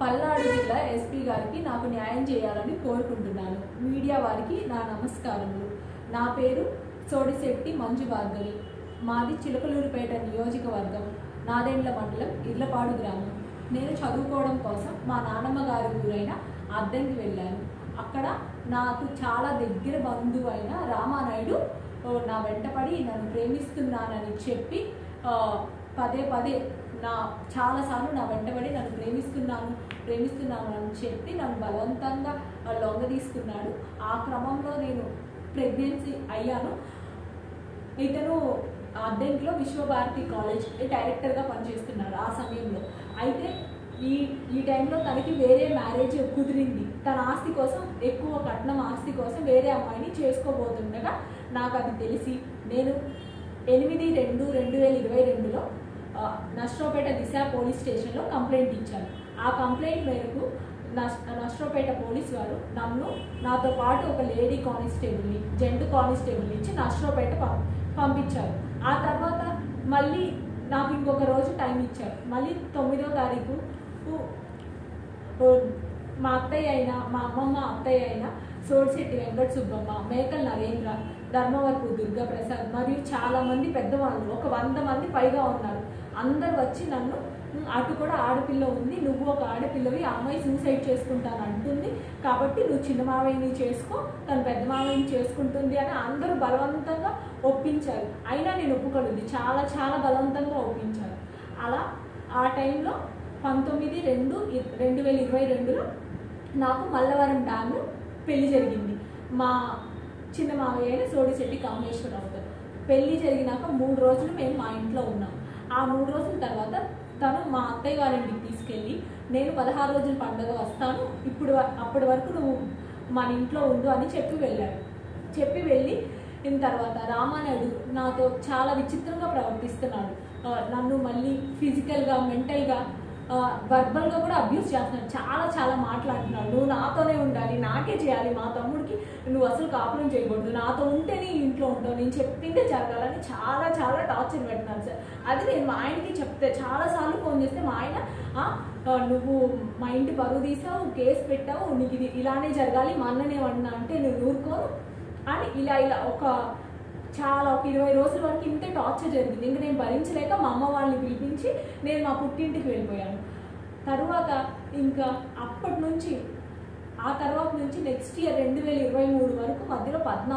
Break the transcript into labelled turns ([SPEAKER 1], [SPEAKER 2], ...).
[SPEAKER 1] పల్నాడు జిల్లా ఎస్పీ గారికి నాకు న్యాయం చేయాలని కోరుకుంటున్నాను. మీడియా వారికి నా నమస్కారములు. నా పేరు సోడిశెట్టి మంజు భార్గవి. మాది చిలకలూరుపేట నియోజకవర్గం, నాదెండ్ల మండలం, ఇర్లపాడు గ్రామం. నేను చదువుకోవడం కోసం మా నాన్నమ్మ గారి ఊరైన అద్దెకి వెళ్ళాను. అక్కడ నాకు చాలా దగ్గర బంధువు అయిన రామానాయుడు నా వెంటపడి నన్ను ప్రేమిస్తున్నానని చెప్పి పదే పదే చాలాసార్లు నా వెంటబడి నన్ను ప్రేమిస్తున్నాను అని చెప్పి నన్ను బలవంతంగా లొంగ తీసుకున్నాడు. ఆ క్రమంలో నేను ప్రెగ్నెన్సీ అయ్యాను. ఇతను అద్దెంకిలో విశ్వభారతి కాలేజ్ డైరెక్టర్గా పనిచేస్తున్నాడు ఆ సమయంలో. అయితే ఈ టైంలో తనకి వేరే మ్యారేజ్ కుదిరింది. తన ఆస్తి కోసం, ఎక్కువ కట్నం ఆస్తి కోసం వేరే అమ్మాయిని చేసుకోబోతుండగా నాకు అది తెలిసి నేను 8/2/2022లో నష్టపేట దిశ పోలీస్ స్టేషన్లో కంప్లైంట్ ఇచ్చాను. ఆ కంప్లైంట్ మేరకు నష్టపేట పోలీస్ వారు నాతో పాటు ఒక లేడీ కానిస్టేబుల్ని, జెంట్ కానిస్టేబుల్ని ఇచ్చి నష్టపేట పంపించారు. ఆ తర్వాత మళ్ళీ నాకు ఇంకొక రోజు టైం ఇచ్చారు. మళ్ళీ 9వ తారీఖు మా అత్తయ్య అయినా, మా అమ్మమ్మ అత్తయ్య అయినా సోడిశెట్టి వెంకట సుబ్బమ్మ, మేకల్ నరేంద్ర, ధర్మవరపు దుర్గాప్రసాద్ మరియు చాలామంది పెద్దవాళ్ళు, ఒక 100 మంది పైగా ఉన్నారు. అందరు వచ్చి నన్ను, అటు కూడా ఆడపిల్ల ఉంది, నువ్వు ఒక ఆడపిల్లవి, ఆ అమ్మాయి సూసైడ్ చేసుకుంటాను అంటుంది, కాబట్టి నువ్వు చిన్న మావయ్యని చేసుకో, తను పెద్ద మావయ్యని చేసుకుంటుంది అని అందరూ బలవంతంగా ఒప్పించారు. అయినా నేను ఒప్పుకోలేదు. చాలా చాలా బలవంతంగా ఒప్పించారు. అలా ఆ టైంలో 19/2/2022లో నాకు మల్లవరం డ్యామ్ పెళ్లి జరిగింది. మా చిన్న మావయ్య అయిన సోడిశెట్టి కామేశ్వరరావుతో పెళ్లి జరిగినాక 3 రోజులు మేము మా ఇంట్లో ఉన్నాం. ఆ 3 రోజుల తర్వాత తను మా అత్తయ్య గారి ఇంటికి తీసుకెళ్ళి, నేను 16 రోజుల పండుగ వస్తాను, అప్పటి వరకు నువ్వు మన ఇంట్లో ఉండు అని చెప్పి వెళ్ళిన తర్వాత రామానాయుడు నాతో చాలా విచిత్రంగా ప్రవర్తిస్తున్నాడు. నన్ను మళ్ళీ ఫిజికల్గా, మెంటల్గా, వర్బల్గా కూడా అబ్యూస్ చేస్తున్నాడు. చాలా చాలా మాట్లాడుతున్నాడు. నువ్వు నాతోనే ఉండాలి, నాకే చేయాలి, మా తమ్ముడికి నువ్వు అసలు కాపురం చేయకూడదు, నాతో ఉంటేనే ఇంట్లో ఉంటావు, నేను చెప్పిందే జరగాలని చాలా చాలా టార్చర్ పెడుతున్నాను సార్. అది నేను మా ఆయనకి చెప్తే, చాలాసార్లు ఫోన్ చేస్తే మా ఆయన నువ్వు మా ఇంటి పరువు తీసావు, కేసు పెట్టావు, నీకు ఇది ఇలానే జరగాలి, మా అన్ననేమన్నా అంటే నువ్వు ఊరుకోను అని ఇలా ఒక 20 రోజుల వరకు ఇంతే టార్చర్ జరిగింది. ఇంకా నేను భరించలేక మా అమ్మ వాళ్ళని పిలిపించి నేను మా పుట్టింటికి వెళ్ళిపోయాను. తరువాత ఇంకా ఆ తర్వాత నుంచి నెక్స్ట్ ఇయర్ 2023 వరకు మధ్యలో 14